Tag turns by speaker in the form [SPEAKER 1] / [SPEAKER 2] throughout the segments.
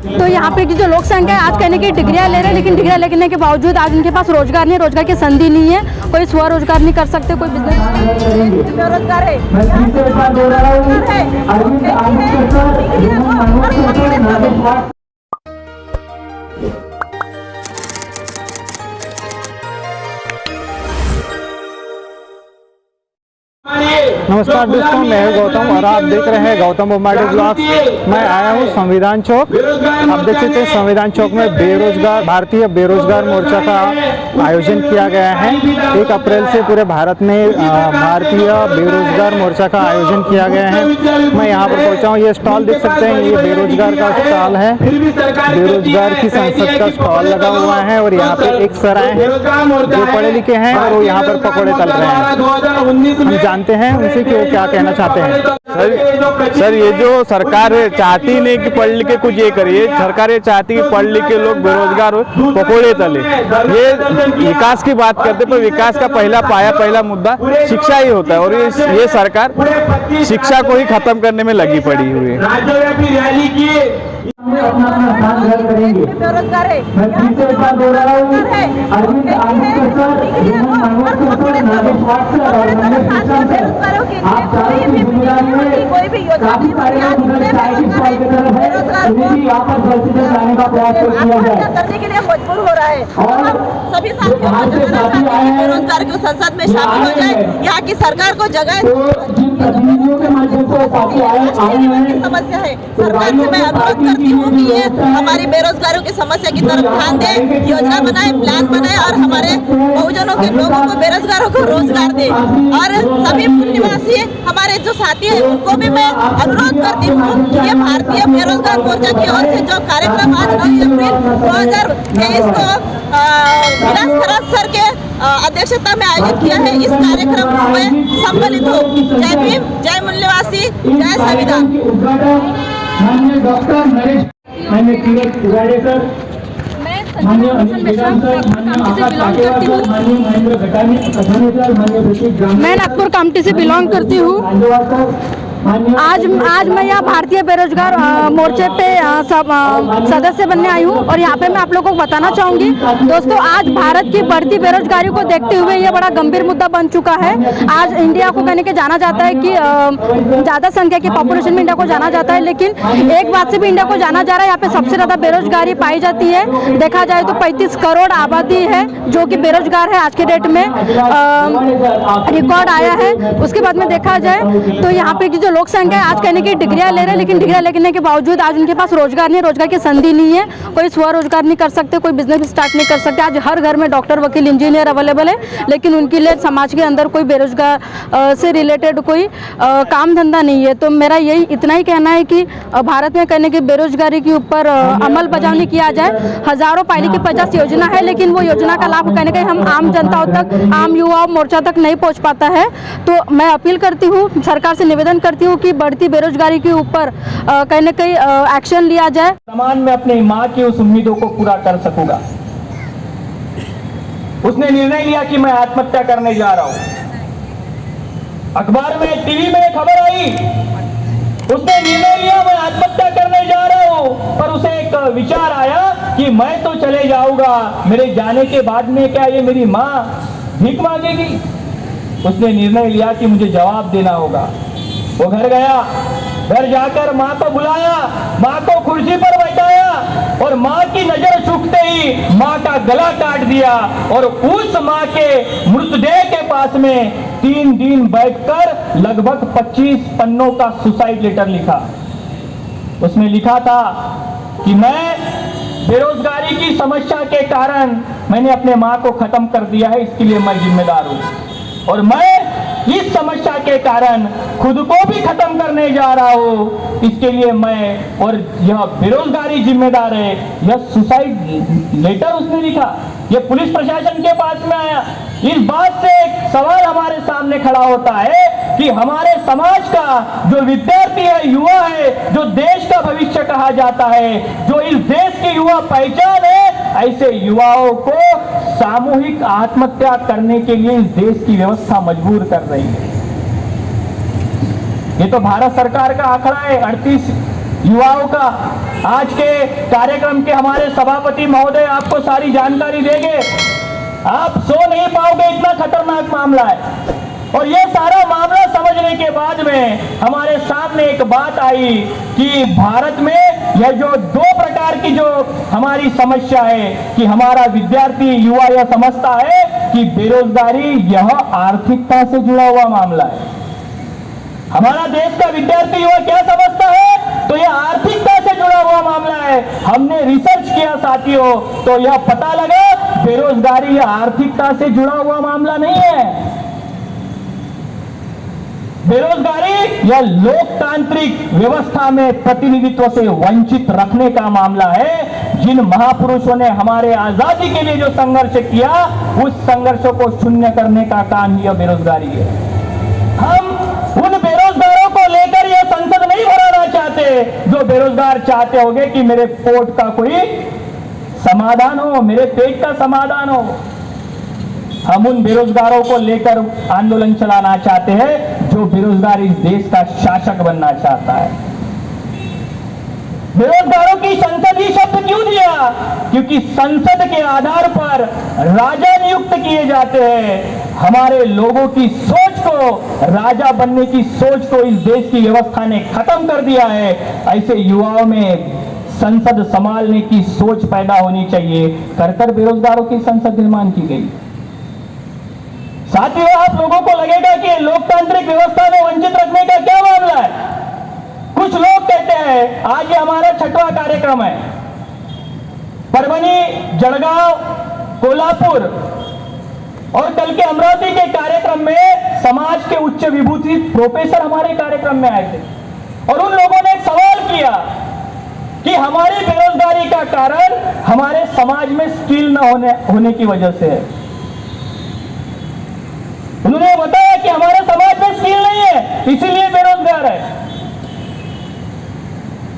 [SPEAKER 1] तो यहाँ पे की जो लोक संख्या है, आज कहने की डिग्रियाँ ले रहे हैं, लेकिन डिग्रियाँ लेने के बावजूद आज उनके पास रोजगार नहीं है, रोजगार की संधि नहीं है, कोई स्वरोजगार नहीं कर सकते, कोई बिजनेस बेरोजगार है।
[SPEAKER 2] नमस्कार दोस्तों, मैं हूं गौतम और आप देख रहे हैं गौतम बोमाडी ब्लॉग्स। मैं आया हूं संविधान चौक। आप देख सकते हैं संविधान चौक में भारतीय बेरोजगार मोर्चा का आयोजन किया गया है। 1 अप्रैल से पूरे भारत में भारतीय बेरोजगार मोर्चा का आयोजन किया गया है। मैं यहाँ पर पहुँचा हूँ। ये स्टॉल देख सकते हैं, ये बेरोजगार का स्टॉल है। बेरोजगार की संसद का स्टॉल लगा हुआ है और यहाँ पे एक सर आए हैं जो पढ़े लिखे हैं और वो यहाँ पर पकौड़े तल रहे हैं। हम जानते हैं उनसे कि वो क्या कहना चाहते हैं।
[SPEAKER 3] सर ये जो सरकार चाहती नहीं कि पढ़ लिख के कुछ ये करिए, सरकार ये चाहती है कि पढ़ लिख के लोग बेरोजगार हो, पकौड़े तले। ये विकास की बात करते, पर विकास का पहला मुद्दा शिक्षा ही होता है और ये सरकार शिक्षा को ही खत्म करने में लगी पड़ी हुई है।
[SPEAKER 4] अपना स्थान ग्रहण करेंगे।
[SPEAKER 1] बेरोजगार है।
[SPEAKER 4] मैं फिर से एक बार बोल रहा हूँ, अरविंद आदित्य सर, आप चारों की जिम्मेदारी में काफी सारे लोग उधर चाय की स्टॉल की तरफ है, उन्हें भी यहाँ पर जल्द से जल्द लाने का प्रयास किया जाए।
[SPEAKER 1] करने के लिए मजबूर हो रहा है
[SPEAKER 4] और
[SPEAKER 1] सभी साथी आए हैं बेरोजगार को संसद में शामिल हो जाए, यहाँ की सरकार को जगह
[SPEAKER 4] जिन प्रतिनिधियों के माध्यम से साथी आए हैं,
[SPEAKER 1] समस्या है। सरकार से मैं अनुरोध करती हूँ कि ये हमारी बेरोजगारों की समस्या की तरफ ध्यान दे, योजना बनाए, प्लान बनाए और हमारे बहुजनों के लोगों को, बेरोजगारों को रोजगार दे। और सभी मूल निवासी हमारे जो साथी हैं उनको भी मैं अनुरोध करती हूँ कि ये भारतीय बेरोजगार मोर्चा की ओर से जो कार्यक्रम आज 9 अप्रैल 2023 को विलास खराज सर के अध्यक्षता में आयोजित किया है, इस कार्यक्रम में सम्मिलित हो। जय भीम, जय मूल्यवासी, जय संविधान।
[SPEAKER 4] माननीय डॉक्टर नरेश, माननीय किरण उगाड़े सर, माननीय अनिल बेगम सर, माननीय आकाश काटेवार सर, माननीय महेंद्र घटानी सर, माननीय प्रतीक ग्राम।
[SPEAKER 1] मैं नागपुर काउंटी से बिलोंग करती हूँ। आज मैं यहाँ भारतीय बेरोजगार मोर्चे पे सदस्य बनने आई हूँ और यहाँ पे मैं आप लोगों को बताना चाहूँगी दोस्तों, आज भारत की बढ़ती बेरोजगारी को देखते हुए ये बड़ा गंभीर मुद्दा बन चुका है। आज इंडिया को कहने के जाना जाता है कि ज़्यादा संख्या की पॉपुलेशन में इंडिया को जाना जाता है, लेकिन एक बात से भी इंडिया को जाना जा रहा है, यहाँ पे सबसे ज़्यादा बेरोजगारी पाई जाती है। देखा जाए तो 35 करोड़ आबादी है जो कि बेरोजगार है आज के डेट में, रिकॉर्ड आया है। उसके बाद में देखा जाए तो यहाँ पे जो लोक संख्या है, आज कहने की डिग्रियाँ ले रहे हैं, लेकिन डिग्रियाँ लेने के बावजूद आज उनके पास रोजगार नहीं है, रोजगार की संधि नहीं है, कोई स्वरोजगार नहीं कर सकते, कोई बिजनेस स्टार्ट नहीं कर सकते। आज हर घर में डॉक्टर, वकील, इंजीनियर अवेलेबल है, लेकिन उनके लिए समाज के अंदर कोई बेरोजगार से रिलेटेड कोई काम धंधा नहीं है। तो मेरा यही इतना ही कहना है कि भारत में कहने की बेरोजगारी के ऊपर अमल बजावनी किया जाए। हजारों पहले की 50 योजना है, लेकिन वो योजना का लाभ कहने के हम आम जनताओं तक, आम युवा मोर्चा तक नहीं पहुँच पाता है। तो मैं अपील करती हूँ, सरकार से निवेदन करती हूँ कि बढ़ती बेरोजगारी के ऊपर कहीं न कहीं एक्शन लिया जाए।
[SPEAKER 5] समान में अपनी माँ की उस उम्मीदों को पूरा कर सकूंगा। उसने निर्णय लिया कि मैं आत्महत्या करने जा रहा हूं। अखबार में, टीवी में खबर आई, उसने निर्णय लिया मैं आत्महत्या करने जा रहा हूं, पर उसे एक विचार आया कि मैं तो चले जाऊंगा, मेरे जाने के बाद में क्या ये मेरी माँ भीख मांगेगी। उसने निर्णय लिया कि मुझे जवाब देना होगा। वो घर गया, घर जाकर माँ को बुलाया, माँ को कुर्सी पर बैठाया और माँ की नजर चूकते ही माँ का गला काट दिया और उस माँ के मृतदेह के पास में 3 दिन बैठकर लगभग 25 पन्नों का सुसाइड लेटर लिखा। उसमें लिखा था कि मैं बेरोजगारी की समस्या के कारण मैंने अपने माँ को खत्म कर दिया है, इसके लिए मैं जिम्मेदार हूँ और मैं इस समस्या के कारण खुद को भी खत्म करने जा रहा हूं, इसके लिए मैं, और यह बेरोजगारी जिम्मेदार है। यह सुसाइड लेटर उसने लिखा, यह पुलिस प्रशासन के पास में आया। इस बात से एक सवाल हमारे सामने खड़ा होता है कि हमारे समाज का जो विद्यार्थी है, युवा है, जो देश का भविष्य कहा जाता है, जो इस देश की युवा पहचान है, ऐसे युवाओं को सामूहिक आत्महत्या करने के लिए इस देश की व्यवस्था मजबूर कर रही है। ये तो भारत सरकार का आंकड़ा है। 38 युवाओं का। आज के कार्यक्रम के हमारे सभापति महोदय आपको सारी जानकारी देंगे। आप सो नहीं पाओगे, इतना खतरनाक मामला है। और ये सारा मामला समझने के बाद में हमारे सामने एक बात आई कि भारत में यह जो दो प्रकार की जो हमारी समस्या है कि हमारा विद्यार्थी युवा यह समझता है कि बेरोजगारी यह आर्थिकता से जुड़ा हुआ मामला है। हमारा देश का विद्यार्थी युवा क्या समझता है, तो यह आर्थिकता से जुड़ा हुआ मामला है। हमने रिसर्च किया साथियों, तो यह पता लगा बेरोजगारी यह आर्थिकता से जुड़ा हुआ मामला नहीं है। बेरोजगारी यह लोकतांत्रिक व्यवस्था में प्रतिनिधित्व से वंचित रखने का मामला है। जिन महापुरुषों ने हमारे आजादी के लिए जो संघर्ष किया, उस संघर्ष को शून्य करने का काम यह बेरोजगारी है। हम उन बेरोजगारों को लेकर यह संसद नहीं भराना चाहते जो बेरोजगार चाहते होंगे कि मेरे पेट का कोई समाधान हो, मेरे पेट का समाधान हो। हम उन बेरोजगारों को लेकर आंदोलन चलाना चाहते हैं जो बेरोजगार इस देश का शासक बनना चाहता है। बेरोजगारों की संसद ही शब्द क्यों दिया? क्योंकि संसद के आधार पर राजा नियुक्त किए जाते हैं। हमारे लोगों की सोच को, राजा बनने की सोच को इस देश की व्यवस्था ने खत्म कर दिया है। ऐसे युवाओं में संसद संभालने की सोच पैदा होनी चाहिए। कर बेरोजगारों की संसद निर्माण की गई। साथियों, आप लोगों को लगेगा कि लोकतांत्रिक व्यवस्था में वंचित रखने का क्या मामला है। कुछ लोग कहते हैं आज ये हमारा 6वां कार्यक्रम है। परभनी, जळगांव, कोल्हापुर और कल के अमरावती के कार्यक्रम में समाज के उच्च विभूषित प्रोफेसर हमारे कार्यक्रम में आए थे और उन लोगों ने एक सवाल किया कि हमारी बेरोजगारी का कारण हमारे समाज में स्किल न होने की वजह से है। उन्होंने बताया कि हमारे समाज में स्किल नहीं है, इसीलिए बेरोजगार है।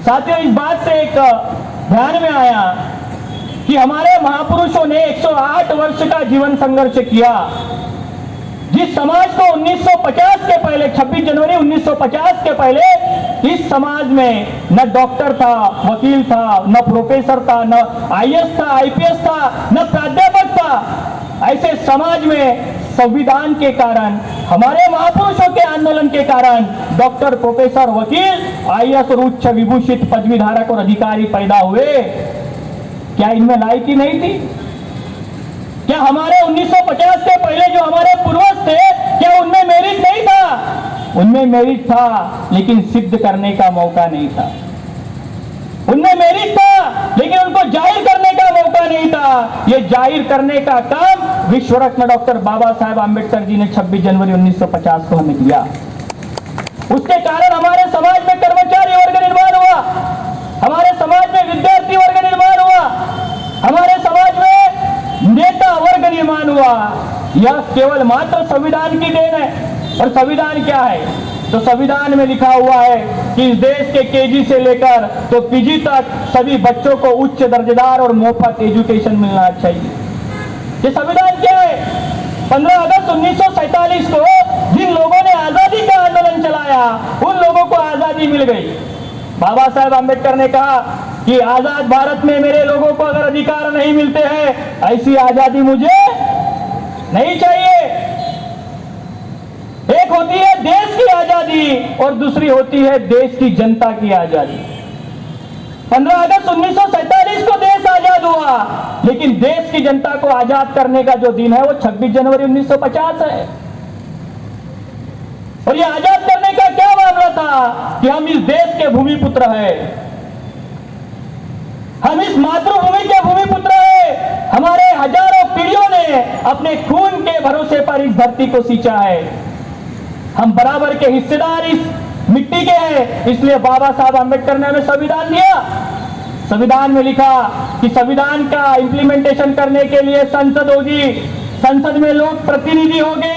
[SPEAKER 5] साथियों, इस बात से एक ध्यान में आया कि हमारे महापुरुषों ने 108 वर्ष का जीवन संघर्ष किया। जिस समाज को 1950 के पहले, 26 जनवरी 1950 के पहले इस समाज में न डॉक्टर था, वकील था, न प्रोफेसर था, न आईएएस था, आईपीएस था, न प्राध्यापक था। ऐसे समाज में संविधान के कारण, हमारे महापुरुषों के आंदोलन के कारण डॉक्टर, प्रोफेसर, वकील, आईएएस और उच्च विभूषित पदवीधारक और अधिकारी पैदा हुए। क्या इनमें लायकी नहीं थी? क्या हमारे 1950 के पहले जो हमारे पूर्वज थे, क्या उनमें मेरिट नहीं था? उनमें मेरिट था, लेकिन सिद्ध करने का मौका नहीं था। उनमें मेरिट था, लेकिन उनको जाहिर करने का मौका नहीं था। ये जाहिर करने का काम विश्व रत्न डॉक्टर बाबा साहेब आंबेडकर जी ने 26 जनवरी 1950 को हमें दिया। उसके कारण हमारे समाज में कर्मचारी वर्ग निर्माण हुआ, हमारे समाज में विद्यार्थी वर्ग निर्माण हुआ, हमारे समाज में नेता वर्ग निर्माण हुआ। यह केवल मात्र संविधान की देन है। और संविधान क्या है? तो संविधान में लिखा हुआ है कि इस देश के केजी से लेकर तो पीजी तक सभी बच्चों को उच्च दर्जेदार और मुफ्त एजुकेशन मिलना चाहिए। ये संविधान क्या है? 15 अगस्त 1947 को जिन लोगों ने आजादी का आंदोलन चलाया, उन लोगों को आजादी मिल गई। बाबा साहेब आंबेडकर ने कहा कि आजाद भारत में मेरे लोगों को अगर अधिकार नहीं मिलते हैं, ऐसी आजादी मुझे नहीं चाहिए। एक होती है देश की आजादी और दूसरी होती है देश की जनता की आजादी। 15 अगस्त 1947 को देश आजाद हुआ, लेकिन देश की जनता को आजाद करने का जो दिन है वो 26 जनवरी 1950 है। और ये आजाद करने का क्या मामला था कि हम इस देश के भूमिपुत्र हैं, हम इस मातृभूमि के भूमिपुत्र हैं। हमारे हजारों पीढ़ियों ने अपने खून के भरोसे पर इस धरती को सींचा है। हम बराबर के हिस्सेदार इस मिट्टी के हैं, इसलिए बाबा साहब आंबेडकर ने हमें संविधान दिया। संविधान में लिखा कि संविधान का इंप्लीमेंटेशन करने के लिए संसद होगी, संसद में लोग प्रतिनिधि होंगे,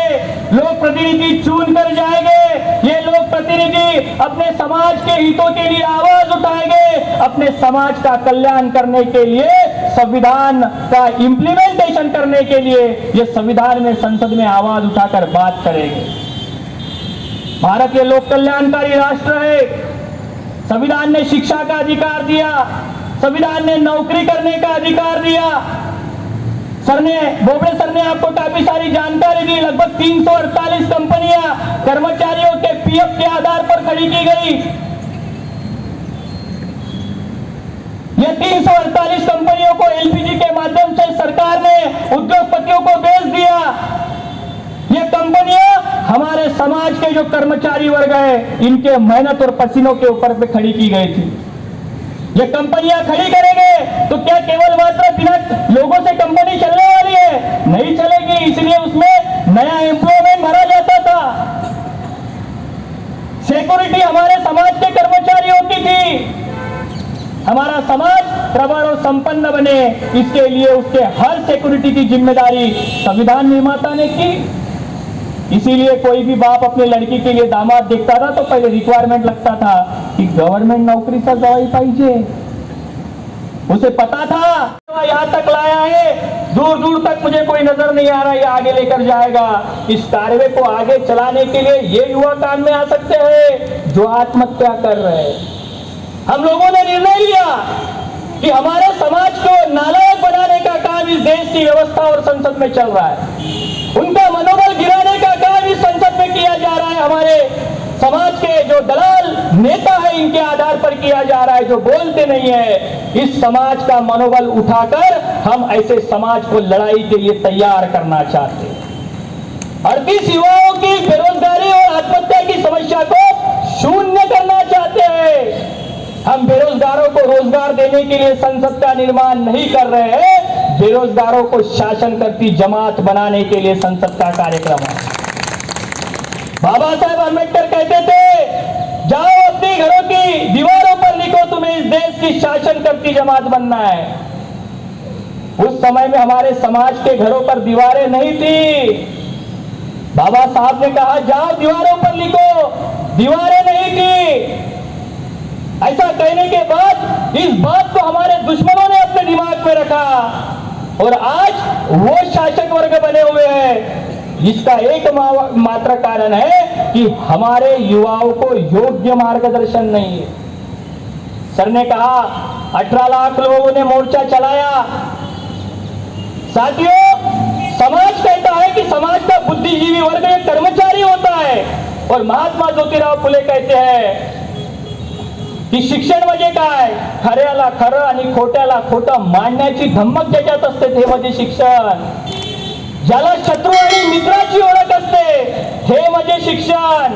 [SPEAKER 5] लोग प्रतिनिधि चुन कर जाएंगे। ये लोग प्रतिनिधि अपने समाज के हितों के लिए आवाज उठाएंगे, अपने समाज का कल्याण करने के लिए, संविधान का इंप्लीमेंटेशन करने के लिए ये संविधान में, संसद में आवाज उठाकर बात करेंगे। भारत ये लोक कल्याणकारी राष्ट्र है। संविधान ने शिक्षा का अधिकार दिया, संविधान ने नौकरी करने का अधिकार दिया। बोबड़े सर ने आपको काफी सारी जानकारी दी। लगभग 348 कंपनियां कर्मचारियों के पीएफ के आधार पर खड़ी की गई। ये 348 कंपनियों को एलपीजी के माध्यम से सरकार ने उद्योगपतियों को बेच दिया। ये कंपनियां हमारे समाज के जो कर्मचारी वर्ग है, इनके मेहनत और पसीनों के ऊपर पे खड़ी की गई थी। ये कंपनियां खड़ी करेंगे तो क्या केवल मात्र बिना लोगों से कंपनी चलने वाली है? नहीं चलेगी। इसलिए उसमें नया एम्प्लॉयमेंट भरा जाता था। सिक्योरिटी हमारे समाज के कर्मचारियों की थी। हमारा समाज प्रबल और संपन्न बने, इसके लिए उसके हर सिक्योरिटी की जिम्मेदारी संविधान निर्माता ने की। इसीलिए कोई भी बाप अपने लड़की के लिए दामाद देखता था तो पहले रिक्वायरमेंट लगता था कि गवर्नमेंट नौकरी से जवाई पाइजे। उसे पता था यहां तक लाया है, दूर दूर तक मुझे कोई नजर नहीं आ रहा, ये आगे लेकर जाएगा। इस कार्य को आगे चलाने के लिए ये युवा काम में आ सकते हैं जो आत्महत्या कर रहे हैं। हम लोगों ने निर्णय लिया कि हमारे समाज को नालायक बनाने का काम इस देश की व्यवस्था और संसद में चल रहा है। उनका मनोबल गिराने का काम इस संसद में किया जा रहा है। हमारे समाज के जो दलाल नेता है, इनके आधार पर किया जा रहा है, जो बोलते नहीं है। इस समाज का मनोबल उठाकर हम ऐसे समाज को लड़ाई के लिए तैयार करना चाहते हैं। 38 युवाओं की बेरोजगारी और आत्महत्या की समस्या को शून्य करना चाहते हैं। हम बेरोजगारों को रोजगार देने के लिए संसद का निर्माण नहीं कर रहे हैं, बेरोजगारों को शासन करती जमात बनाने के लिए संसद का कार्यक्रम है। बाबा साहेब अम्बेडकर कहते थे, जाओ अपने घरों की दीवारों पर लिखो तुम्हें इस देश की शासन करती जमात बनना है। उस समय में हमारे समाज के घरों पर दीवारें नहीं थी। बाबा साहब ने कहा जाओ दीवारों पर लिखो, दीवारें नहीं थी। ऐसा कहने के बाद इस बात को हमारे दुश्मनों ने अपने दिमाग में रखा और आज वो शासक वर्ग बने हुए हैं। इसका एक मात्र कारण है कि हमारे युवाओं को योग्य मार्गदर्शन नहीं है। सर ने कहा 18 लाख लोगों ने मोर्चा चलाया। साथियों, समाज कहता है कि समाज का बुद्धिजीवी वर्ग एक कर्मचारी होता है और महात्मा ज्योतिराव फुले कहते हैं की शिक्षण म्हणजे काय? खऱ्याला खरं आणि खोट्याला खोटं मांडण्याची धमक ज्याच्यात असते ते म्हणजे शिक्षण. ज्याला शत्रू आणि मित्राची ओळख असते हे म्हणजे शिक्षण.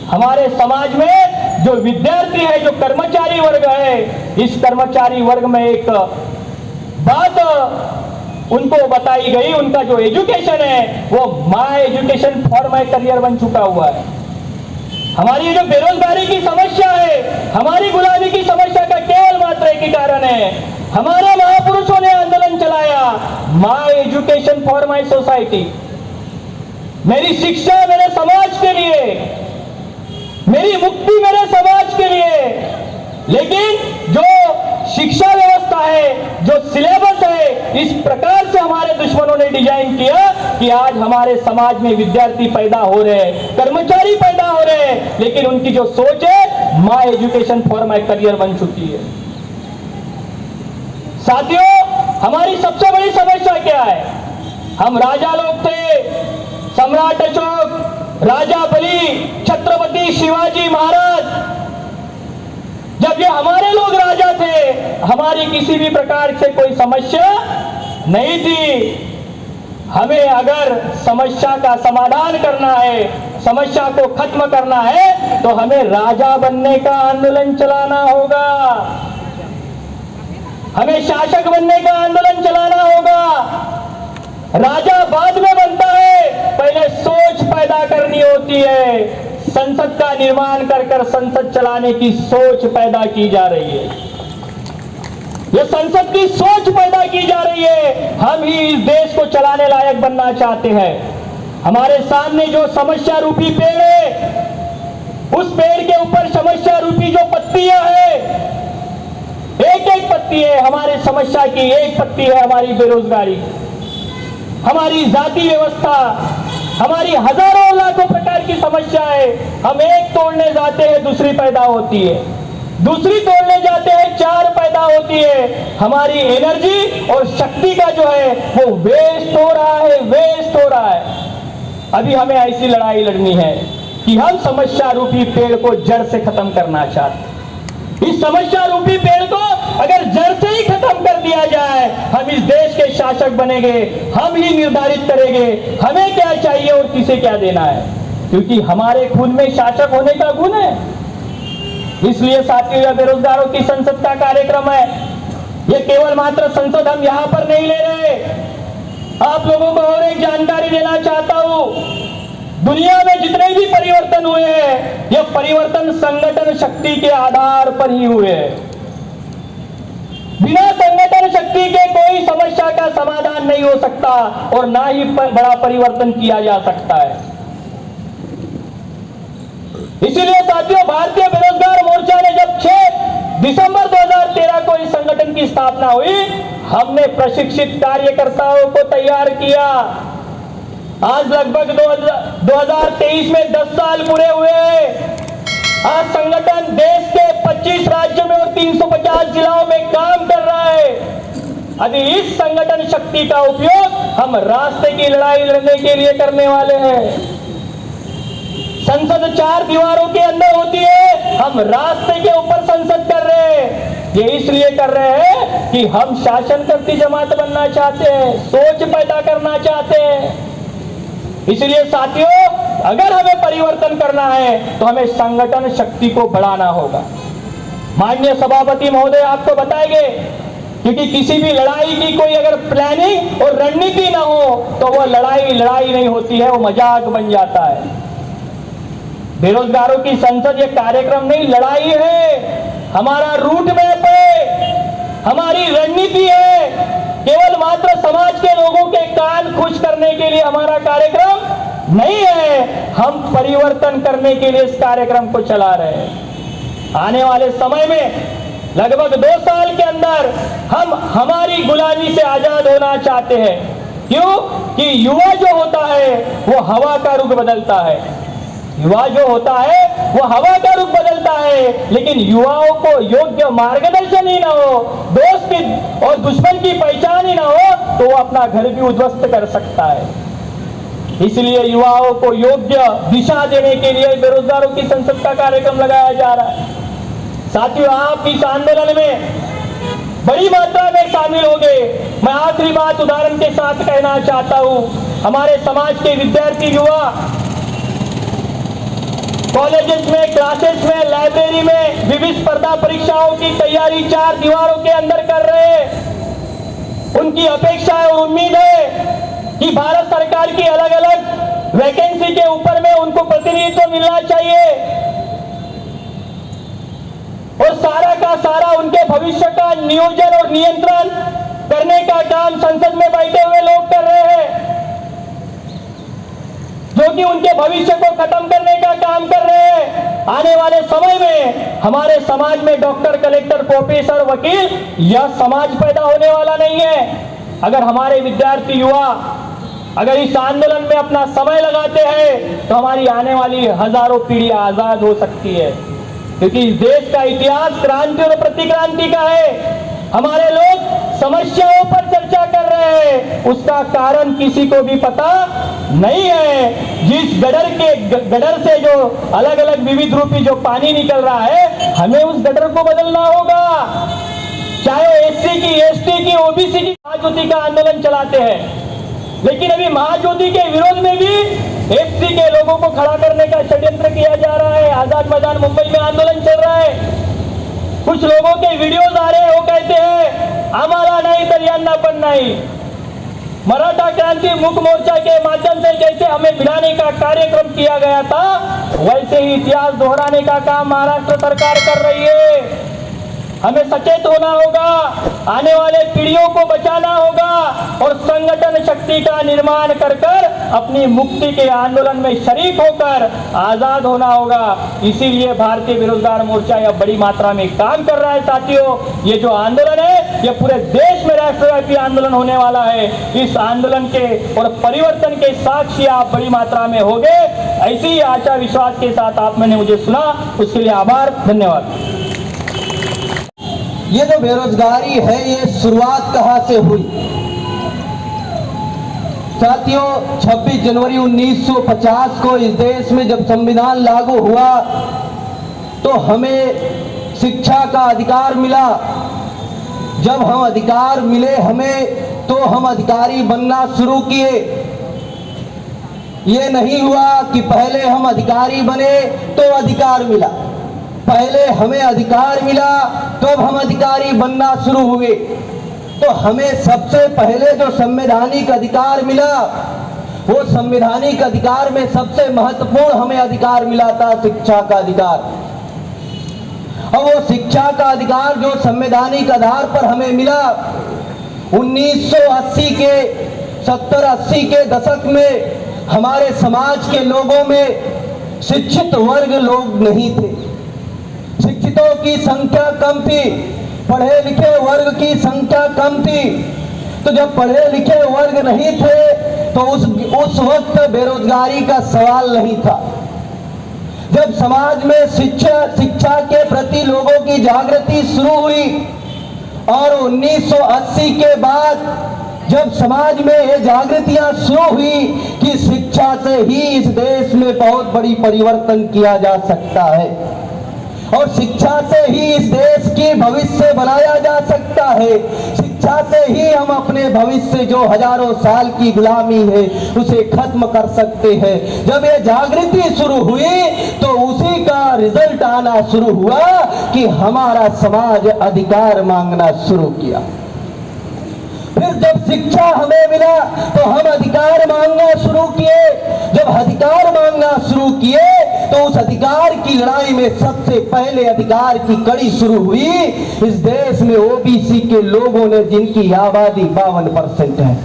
[SPEAKER 5] हमारे समाज में जो विद्यार्थी है, जो कर्मचारी वर्ग है, इस कर्मचारी वर्ग में एक बात उनको बताई गई, उनका जो एजुकेशन है वो my education for my career बन चुका हुआ है। हमारी जो बेरोजगारी की समस्या है, हमारी गुलामी की समस्या का केवल मात्र एक ही कारण है, हमारे महापुरुषों ने आंदोलन चलाया, my education for my society. मेरी शिक्षा मेरे समाज के लिए, मेरी मुक्ति मेरे समाज के लिए। लेकिन जो शिक्षा व्यवस्था है, जो सिलेबस है, इस प्रकार से हमारे दुश्मनों ने डिजाइन किया कि आज हमारे समाज में विद्यार्थी पैदा हो रहे हैं, कर्मचारी पैदा हो रहे हैं, लेकिन उनकी जो सोच है my education for my career बन चुकी है। साथियों, हमारी सबसे बड़ी समस्या क्या है? हम राजा लोग थे, सम्राट अशोक, राजा बली, छत्रपति शिवाजी महाराज। जब ये हमारे लोग राजा थे, हमारी किसी भी प्रकार से कोई समस्या नहीं थी। हमें अगर समस्या का समाधान करना है, समस्या को खत्म करना है, तो हमें राजा बनने का आंदोलन चलाना होगा, हमें शासक बनने का आंदोलन चलाना होगा। राजा बाद में बनता है, पहले सोच पैदा करनी होती है। संसद का निर्माण कर संसद चलाने की सोच पैदा की जा रही है। ये संसद की सोच पैदा की जा रही है। हम ही इस देश को चलाने लायक बनना चाहते हैं। हमारे सामने जो समस्या रूपी पेड़ है, उस पेड़ के ऊपर समस्या रूपी जो पत्तियां है, एक एक पत्ती है हमारी समस्या की, एक पत्ती है हमारी बेरोजगारी, हमारी जाति व्यवस्था, हमारी हजारों लाखों प्रकार की समस्या है। हम एक तोड़ने जाते हैं, दूसरी पैदा होती है। दूसरी तोड़ने जाते हैं, 4 पैदा होती है। हमारी एनर्जी और शक्ति का जो है वो वेस्ट हो रहा है, वेस्ट हो रहा है। अभी हमें ऐसी लड़ाई लड़नी है कि हम समस्या रूपी पेड़ को जड़ से खत्म करना चाहते हैं। इस समस्या रूपी पेड़ को अगर जड़ से ही खत्म कर दिया जाए, हम इस देश के शासक बनेंगे, हम ही निर्धारित करेंगे हमें क्या चाहिए और किसे क्या देना है, क्योंकि हमारे खून में शासक होने का गुण है। इसलिए साथियों, यह बेरोजगारों की संसद का कार्यक्रम है। यह केवल मात्र संसद हम यहां पर नहीं ले रहे। आप लोगों को और एक जानकारी देना चाहता हूं, दुनिया में जितने भी परिवर्तन हुए हैं, यह परिवर्तन संगठन शक्ति के आधार पर ही हुए हैं। बिना संगठन शक्ति के कोई समस्या का समाधान नहीं हो सकता और ना ही बड़ा परिवर्तन किया जा सकता है। इसीलिए साथियों, भारतीय बेरोजगार मोर्चा ने जब 6 दिसंबर 2013 को इस संगठन की स्थापना हुई, हमने प्रशिक्षित कार्यकर्ताओं को तैयार किया। आज लगभग 2023 में 10 साल पूरे हुए। आज संगठन देश के 25 राज्यों में और 350 जिलों में काम कर रहा है। अभी इस संगठन शक्ति का उपयोग हम रास्ते की लड़ाई लड़ने के लिए करने वाले हैं। संसद 4 दीवारों के अंदर होती है, हम रास्ते के ऊपर संसद कर रहे हैं। ये इसलिए कर रहे हैं कि हम शासन करती जमात बनना चाहते हैं, सोच पैदा करना चाहते हैं। इसलिए साथियों, अगर हमें परिवर्तन करना है तो हमें संगठन शक्ति को बढ़ाना होगा। माननीय सभापति महोदय आपको बताएंगे, क्योंकि किसी भी लड़ाई की कोई अगर प्लानिंग और रणनीति ना हो तो वो लड़ाई नहीं होती है, वो मजाक बन जाता है। बेरोजगारों की संसद ये कार्यक्रम नहीं, लड़ाई है, हमारा रूट मैप है, हमारी रणनीति है। केवल मात्र समाज के लोगों के कान खुश करने के लिए हमारा कार्यक्रम नहीं है, हम परिवर्तन करने के लिए इस कार्यक्रम को चला रहे हैं। आने वाले समय में लगभग 2 साल के अंदर हम हमारी गुलामी से आजाद होना चाहते हैं। क्यों? कि युवा जो होता है वो हवा का रुख बदलता है। युवा जो होता है वो हवा का रुख बदलता है, लेकिन युवाओं को योग्य मार्गदर्शन ही ना हो, दोस्त की और दुश्मन की पहचान ही ना हो, तो वो अपना घर भी उद्ध्वस्त कर सकता है। इसलिए युवाओं को योग्य दिशा देने के लिए बेरोजगारों की संसद का कार्यक्रम लगाया जा रहा है। साथियों, आप इस आंदोलन में बड़ी मात्रा में शामिल हो गए। मैं आखिरी बात उदाहरण के साथ कहना चाहता हूं, हमारे समाज के विद्यार्थी युवा कॉलेजेस में, क्लासेस में, लाइब्रेरी में विविध स्पर्धा परीक्षाओं की तैयारी 4 दीवारों के अंदर कर रहे हैं। उनकी अपेक्षा है और उम्मीद है कि भारत सरकार की अलग अलग वैकेंसी के ऊपर में उनको प्रतिनिधित्व मिलना चाहिए और सारा का सारा उनके भविष्य का नियोजन और नियंत्रण करने का काम संसद में बैठे हुए लोग कर रहे हैं, जो कि उनके भविष्य को खत्म करने का काम कर रहे हैं। आने वाले समय में हमारे समाज में डॉक्टर, कलेक्टर, प्रोफेसर, वकील, यह समाज पैदा होने वाला नहीं है। अगर हमारे विद्यार्थी युवा अगर इस आंदोलन में अपना समय लगाते हैं तो हमारी आने वाली हजारों पीढ़ियां आजाद हो सकती है, क्योंकि इस देश का इतिहास क्रांति और प्रतिक्रांति का है। हमारे लोग समस्याओं पर चर्चा कर रहे हैं, उसका कारण किसी को भी पता नहीं है। जिस गडर से जो अलग अलग विविध रूपी जो पानी निकल रहा है, हमें उस गडर को बदलना होगा। चाहे एससी की, एसटी की, ओबीसी की महाज्योति का आंदोलन चलाते हैं, लेकिन अभी महाज्योति के विरोध में भी एससी के लोगों को खड़ा करने का षड्यंत्र किया जा रहा है। आजाद मैदान मुंबई में आंदोलन चल रहा है। कुछ लोगों के वीडियोज आ रहे हैं, वो कहते हैं आम्हाला नहीं तर यांना पण नहीं। मराठा क्रांति मुक्ति मोर्चा के माध्यम से जैसे हमें भिड़ाने का कार्यक्रम किया गया था, वैसे ही इतिहास दोहराने का काम महाराष्ट्र सरकार कर रही है। हमें सचेत होना होगा, आने वाले पीढ़ियों को बचाना होगा और संगठन शक्ति का निर्माण कर अपनी मुक्ति के आंदोलन में शरीक होकर आजाद होना होगा। इसीलिए भारतीय बेरोजगार मोर्चा यह बड़ी मात्रा में काम कर रहा है। साथियों, ये जो आंदोलन है ये पूरे देश में राष्ट्रव्यापी आंदोलन होने वाला है। इस आंदोलन के और परिवर्तन के साक्षी आप बड़ी मात्रा में होंगे, ऐसी ही आशा विश्वास के साथ आप मैंने मुझे सुना, उसके लिए आभार, धन्यवाद।
[SPEAKER 6] ये जो बेरोजगारी है, ये शुरुआत कहाँ से हुई? साथियों, 26 जनवरी 1950 को इस देश में जब संविधान लागू हुआ तो हमें शिक्षा का अधिकार मिला। जब हम अधिकार मिले हमें, तो हम अधिकारी बनना शुरू किए। ये नहीं हुआ कि पहले हम अधिकारी बने तो अधिकार मिला, पहले हमें अधिकार मिला तब हम अधिकारी बनना शुरू हुए। तो हमें सबसे पहले जो संवैधानिक अधिकार मिला, वो संवैधानिक अधिकार में सबसे महत्वपूर्ण हमें अधिकार मिला था शिक्षा का अधिकार। और वो शिक्षा का अधिकार जो संवैधानिक आधार पर हमें मिला, 1980 के 70-80 के दशक में हमारे समाज के लोगों में शिक्षित वर्ग लोग नहीं थे। शिक्षितों की संख्या कम थी, पढ़े लिखे वर्ग की संख्या कम थी। तो जब पढ़े लिखे वर्ग नहीं थे तो उस वक्त बेरोजगारी का सवाल नहीं था। जब समाज में शिक्षा के प्रति लोगों की जागृति शुरू हुई और 1980 के बाद जब समाज में ये जागृतियां शुरू हुई कि शिक्षा से ही इस देश में बहुत बड़ी परिवर्तन किया जा सकता है और शिक्षा से ही इस देश की भविष्य बनाया जा सकता है, शिक्षा से ही हम अपने भविष्य जो हजारों साल की गुलामी है उसे खत्म कर सकते हैं। जब ये जागृति शुरू हुई तो उसी का रिजल्ट आना शुरू हुआ कि हमारा समाज अधिकार मांगना शुरू किया। फिर जब शिक्षा हमें मिला तो हम अधिकार मांगना शुरू किए। जब अधिकार मांगना शुरू किए तो उस अधिकार की लड़ाई में सबसे पहले अधिकार की कड़ी शुरू हुई इस देश में ओबीसी के लोगों ने, जिनकी आबादी 52% है।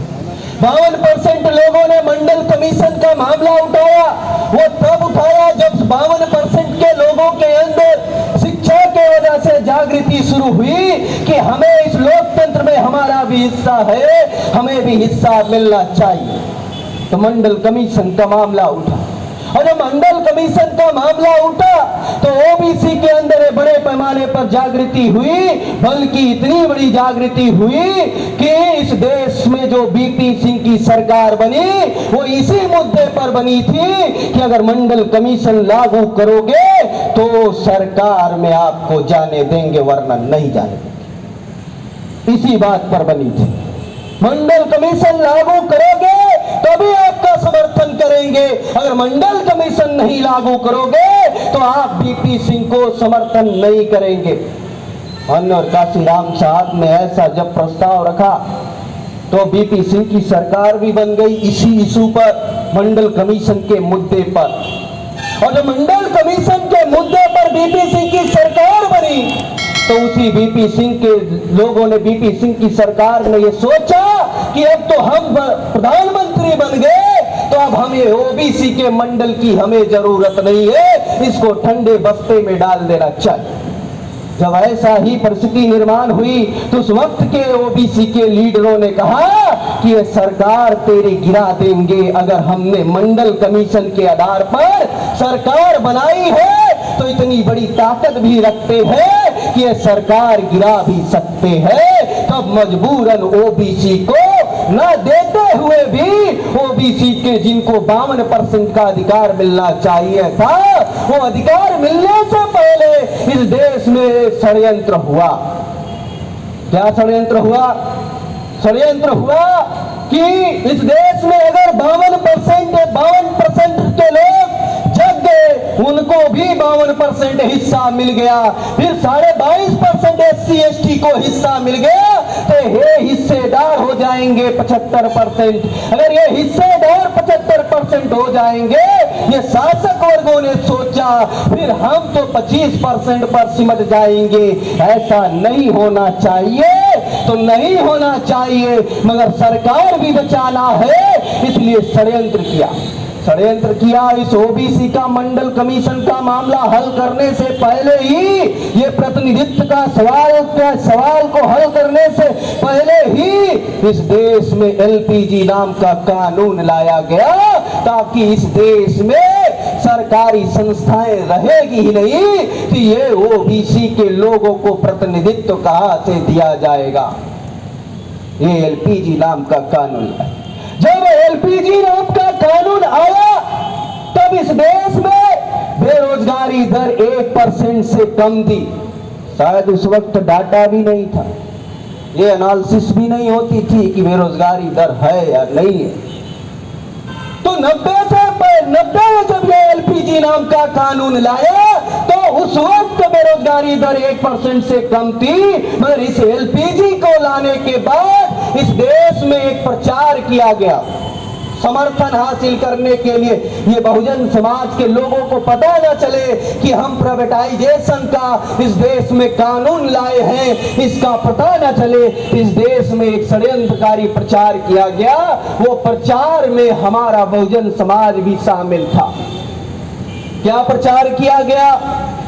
[SPEAKER 6] 52% लोगों ने मंडल कमीशन का मामला उठाया। वो तब उठाया जब 52% के लोगों के अंदर शिक्षा के वजह से जागृति शुरू हुई कि हमें इस लोकतंत्र में हमारा भी हिस्सा है, हमें भी हिस्सा मिलना चाहिए। तो मंडल कमीशन का मामला उठा और जब मंडल कमीशन का मामला उठा तो ओबीसी के अंदर बड़े पैमाने पर जागृति हुई, बल्कि इतनी बड़ी जागृति हुई कि इस देश में जो बीपी सिंह की सरकार बनी वो इसी मुद्दे पर बनी थी कि अगर मंडल कमीशन लागू करोगे तो सरकार में आपको जाने देंगे वरना नहीं जाने देंगे। इसी बात पर बनी थी। मंडल कमीशन लागू करोगे तभी आपका समर्थन करेंगे, अगर मंडल कमीशन नहीं लागू करोगे तो आप बीपी सिंह को समर्थन नहीं करेंगे। और काशीराम साहब ने ऐसा जब प्रस्ताव रखा तो बीपी सिंह की सरकार भी बन गई इसी इशू पर, मंडल कमीशन के मुद्दे पर। और जब मंडल कमीशन के मुद्दे पर बीपी सिंह की सरकार बनी तो उसी बीपी सिंह के लोगों ने, बीपी सिंह की सरकार ने ये सोचा कि अब तो हम प्रधानमंत्री बन गए तो अब हमें ओबीसी के मंडल की हमें जरूरत नहीं है, इसको ठंडे बस्ते में डाल देना चाहिए। जब ऐसा ही परिस्थिति निर्माण हुई तो उस वक्त के ओबीसी के लीडरों ने कहा कि ये सरकार तेरी गिरा देंगे, अगर हमने मंडल कमीशन के आधार पर सरकार बनाई है तो इतनी बड़ी ताकत भी रखते हैं कि ये सरकार गिरा भी सकते हैं। तब मजबूरन ओबीसी को न देते हुए भी ओबीसी के जिनको 52% का अधिकार मिलना चाहिए था, वो अधिकार मिलने से पहले इस देश में षड्यंत्र हुआ। क्या षड्यंत्र हुआ? षड्यंत्र हुआ कि इस देश में अगर 52% के लोग जग गए, उनको भी 52% हिस्सा मिल गया, फिर 22.5% SC/ST को हिस्सा मिल गया तो ये हिस्सेदार हो जाएंगे 75%। अगर ये हिस्सेदार 75% हो जाएंगे, ये शासक वर्गों ने सोचा, फिर हम तो 25% पर सिमट जाएंगे। ऐसा नहीं होना चाहिए, तो नहीं होना चाहिए, मगर सरकार भी बचाना है, इसलिए षड्यंत्र किया। इस ओबीसी का मंडल कमीशन का मामला हल करने से पहले ही, ये प्रतिनिधित्व का सवाल को हल करने से पहले ही इस देश में एलपीजी नाम का कानून लाया गया ताकि इस देश में सरकारी संस्थाएं रहेगी ही नहीं तो ये ओबीसी के लोगों को प्रतिनिधित्व कहां से दिया जाएगा। ये एलपीजी नाम का कानून है। जब एलपीजी नाम का कानून आया तब इस देश में बेरोजगारी दर 1% से कम थी। शायद उस वक्त डाटा भी नहीं था, ये एनालिसिस भी नहीं होती थी कि बेरोजगारी दर है या नहीं है। तो 90 में जब ये एलपीजी नाम का कानून लाया तो उस वक्त बेरोजगारी दर 1% से कम थी। मगर इस एलपीजी को लाने के बाद इस देश में एक प्रचार किया गया समर्थन हासिल करने के लिए। ये बहुजन समाज के लोगों को पता न चले कि हम प्राइवेटाइजेशन का इस देश में कानून लाए हैं, इसका पता न चले। इस देश में एक षड्यंत्रकारी प्रचार किया गया। वो प्रचार में हमारा बहुजन समाज भी शामिल था। क्या प्रचार किया गया?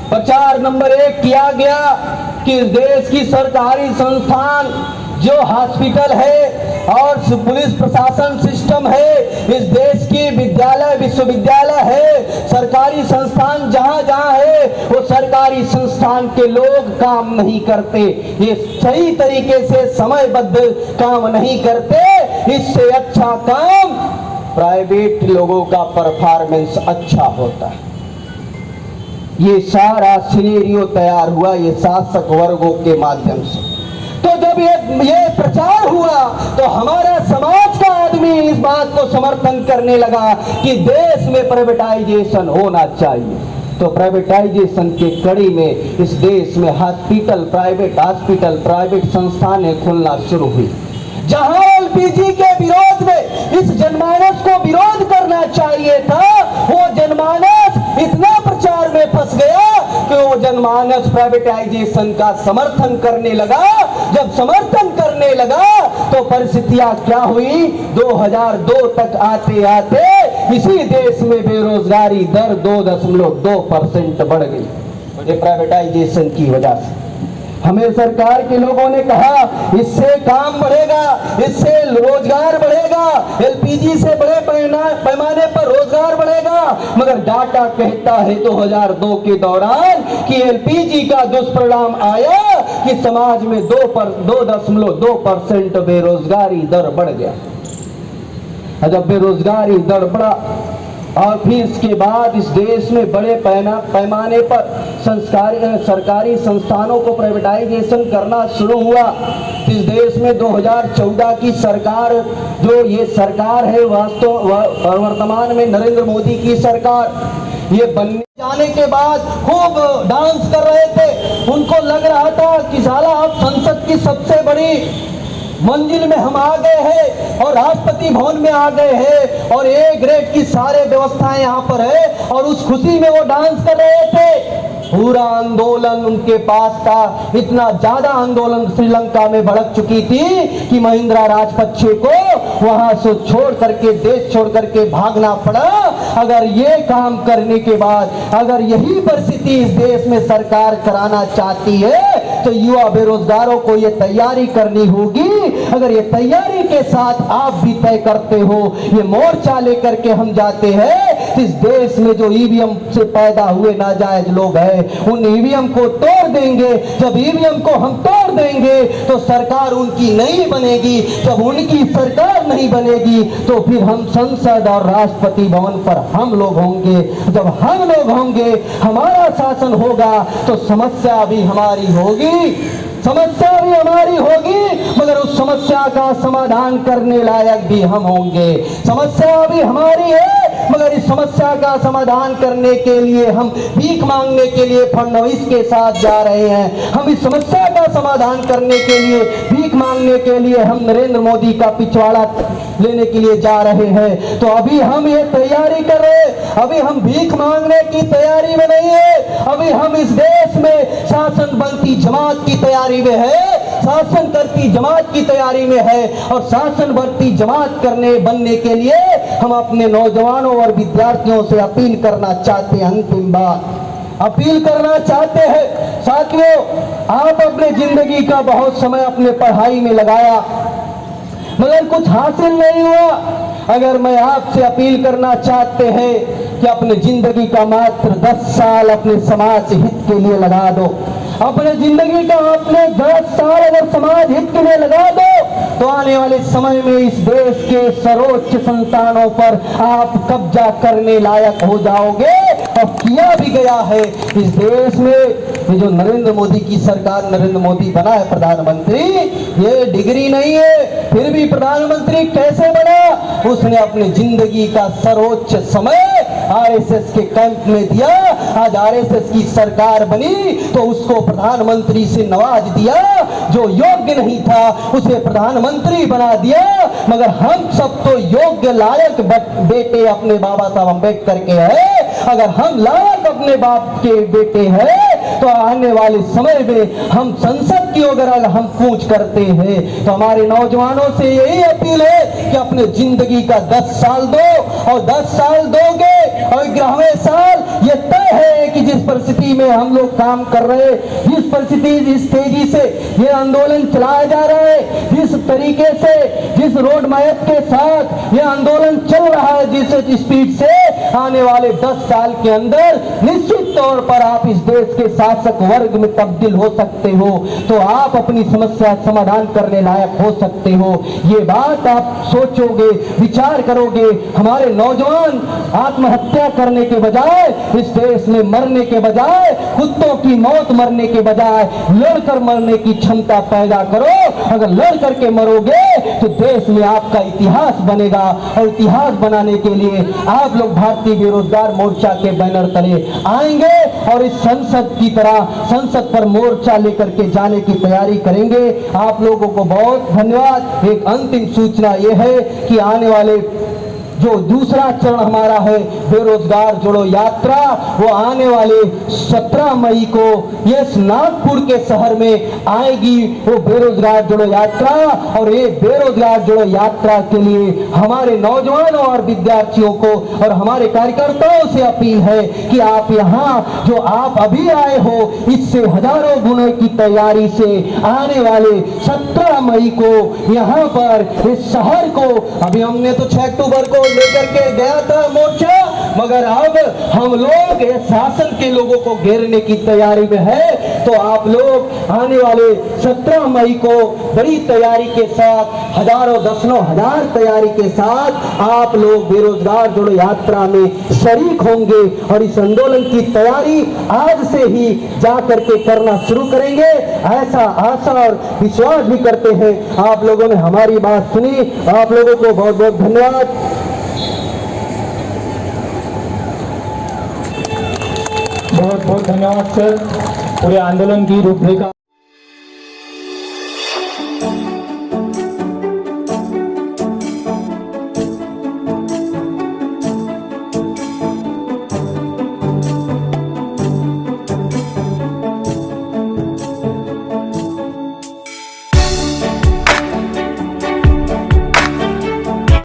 [SPEAKER 6] प्रचार नंबर 1 किया गया कि इस देश की सरकारी संस्थान जो हॉस्पिटल है और पुलिस प्रशासन सिस्टम है, इस देश की विद्यालय विश्वविद्यालय है, सरकारी संस्थान जहां जहां है वो सरकारी संस्थान के लोग काम नहीं करते, ये सही तरीके से समयबद्ध काम नहीं करते। इससे अच्छा काम प्राइवेट लोगों का परफॉर्मेंस अच्छा होता है। ये सारा सिनेरियो तैयार हुआ ये शासक वर्गों के माध्यम से। तो जब ये प्रचार हुआ तो हमारा समाज का आदमी इस बात को समर्थन करने लगा कि देश में प्राइवेटाइजेशन होना चाहिए। तो प्राइवेटाइजेशन के कड़ी में इस देश में प्राइवेट संस्थानें खुलना शुरू हुई। जहां एलपीजी के विरोध में इस जनमानस को विरोध करना चाहिए था, वो जनमानस इतना प्रचार में फंस गया कि वो जनमानस प्राइवेटाइजेशन का समर्थन करने लगा। जब समर्थन करने लगा तो परिस्थितियां क्या हुई? 2002 तक आते आते इसी देश में बेरोजगारी दर 2.2% बढ़ गई, ये प्राइवेटाइजेशन की वजह से। हमें सरकार के लोगों ने कहा इससे काम बढ़ेगा, इससे रोजगार बढ़ेगा, एलपीजी से बड़े पैमाने पर रोजगार बढ़ेगा। मगर डाटा कहता है 2002 के दौरान कि एलपीजी का दुष्परिणाम आया कि समाज में 2.2% बेरोजगारी दर बढ़ गया। जब बेरोजगारी दर बढ़ा और फिर इसके बाद इस देश में बड़े पैमाने पर सरकारी संस्थानों को प्राइवेटाइजेशन करना शुरू हुआ। इस देश में 2014 की सरकार, जो ये सरकार है वर्तमान में नरेंद्र मोदी की सरकार, ये बनने जाने के बाद खूब डांस कर रहे थे। उनको लग रहा था कि साला अब संसद की सबसे बड़ी मंजिल में हम आ गए हैं और राष्ट्रपति भवन में आ गए हैं और ए ग्रेड की सारे व्यवस्थाएं यहाँ पर है, और उस खुशी में वो डांस कर रहे थे। पूरा आंदोलन उनके पास था। इतना ज्यादा आंदोलन श्रीलंका में भड़क चुकी थी कि महिंद्रा राजपक्षे को वहां से छोड़ करके, देश छोड़ करके भागना पड़ा। अगर ये काम करने के बाद अगर यही परिस्थिति इस देश में सरकार कराना चाहती है तो युवा बेरोजगारों को ये तैयारी करनी होगी। अगर ये तैयारी के साथ आप भी तय करते हो, ये मोर्चा लेकर के हम जाते हैं, इस देश में जो ईवीएम से पैदा हुए नाजायज लोग हैं उन ईवीएम को तोड़ देंगे। जब ईवीएम को हम तोड़ देंगे तो सरकार उनकी नहीं बनेगी। जब उनकी सरकार नहीं बनेगी तो फिर हम संसद और राष्ट्रपति भवन पर हम लोग होंगे। जब हम लोग होंगे, हमारा शासन होगा तो समस्या भी हमारी होगी, मगर उस समस्या का समाधान करने लायक भी हम होंगे। समस्या भी हमारी है, मगर इस समस्या का समाधान करने के लिए हम भीख मांगने के लिए फडणवीस के साथ जा रहे हैं। हम इस समस्या का समाधान करने के लिए, भीख मांगने के लिए हम नरेंद्र मोदी का पिछवाड़ा लेने के लिए जा रहे हैं। तो अभी हम ये तैयारी कर रहे हैं, अभी हम भीख मांगने की तैयारी में नहीं है। अभी हम इस देश में शासन बनती जमात की तैयारी में है, शासन करती जमात की तैयारी में है। और शासन बनती जमात बनने के लिए हम अपने नौजवानों और विद्यार्थियों से अपील करना चाहते हैं। अंतिम बात अपील करना चाहते हैं, साथियों, आप अपने जिंदगी का बहुत समय अपने पढ़ाई में लगाया मगर कुछ हासिल नहीं हुआ। अगर मैं आपसे अपील करना चाहते हैं कि अपने जिंदगी का मात्र 10 साल अपने समाज हित के लिए लगा दो। अपने जिंदगी का अपने 10 साल अगर समाज हित के लिए लगा दो तो आने वाले समय में इस देश के सर्वोच्च संस्थानों पर आप कब्जा करने लायक हो जाओगे। और किया भी गया है इस देश में। ये जो नरेंद्र मोदी की सरकार, नरेंद्र मोदी बना है प्रधानमंत्री, ये डिग्री नहीं है, फिर भी प्रधानमंत्री कैसे बना? उसने अपनी जिंदगी का सर्वोच्च समय आरएसएस के कैंप में दिया। आज आरएसएस की सरकार बनी तो उसको प्रधानमंत्री से नवाज दिया। जो योग्य नहीं था उसे प्रधानमंत्री बना दिया। मगर हम सब तो योग्य लायक बेटे अपने बाबा साहब अम्बेडकर के हैं। अगर हम लायक अपने बाप के बेटे हैं तो आने वाले समय में हम संसद की अगर हम कूच करते हैं तो हमारे नौजवानों से यही अपील है कि अपने जिंदगी का 10 साल दो, और 10 साल दोगे और 11वें साल ये तय है कि जिस परिस्थिति में हम लोग काम कर रहे हैं, जिस परिस्थिति, जिस तेजी से ये आंदोलन चलाया जा रहा है, जिस तरीके से, जिस रोड मैप के साथ ये आंदोलन चल रहा है, जिस स्पीड से, आने वाले 10 साल के अंदर निश्चित तौर पर आप इस देश के शासक वर्ग में तब्दील हो सकते हो। तो आप अपनी समस्या समाधान करने लायक हो सकते हो। ये बात आप सोचोगे, विचार करोगे। हमारे नौजवान आत्महत्या करने के बजाय, इस देश में मरने के बजाय, कुत्तों की मौत मरने के बजाय लड़कर मरने की क्षमता पैदा करो। अगर लड़ करके मरोगे तो देश में आपका इतिहास बनेगा। और इतिहास बनाने के लिए आप लोग भारतीय बेरोजगार मोर्चा के बैनर तले आएंगे और इस संसद की तरह संसद पर मोर्चा लेकर के जाने की तैयारी करेंगे। आप लोगों को बहुत धन्यवाद। एक अंतिम सूचना यह है कि आने वाले जो दूसरा चरण हमारा है बेरोजगार जोड़ो यात्रा, वो आने वाले 17 मई को यस नागपुर के शहर में आएगी वो बेरोजगार जोड़ो यात्रा। और ये बेरोजगार जोड़ो यात्रा के लिए हमारे नौजवानों और विद्यार्थियों को और हमारे कार्यकर्ताओं से अपील है कि आप यहाँ जो आप अभी आए हो, इससे हजारों गुने की तैयारी से आने वाले 17 मई को यहाँ पर इस शहर को, अभी हमने तो 6 अक्टूबर को लेकर के गया था मोर्चा, मगर अब हम लोग शासन के लोगों को घेरने की तैयारी में है। तो आप लोग आने वाले 17 मई को बड़ी तैयारी के साथ, हजारों दसनों हजार तैयारी के साथ आप लोग बेरोजगार जोड़ो यात्रा में शरीक होंगे। और इस आंदोलन की तैयारी आज से ही जा करके करना शुरू करेंगे, ऐसा आशा और विश्वास भी करते हैं। आप लोगों ने हमारी बात सुनी, आप लोगों को बहुत बहुत धन्यवाद।
[SPEAKER 4] बहुत बहुत धन्यवाद सर। पूरे आंदोलन की रूपरेखा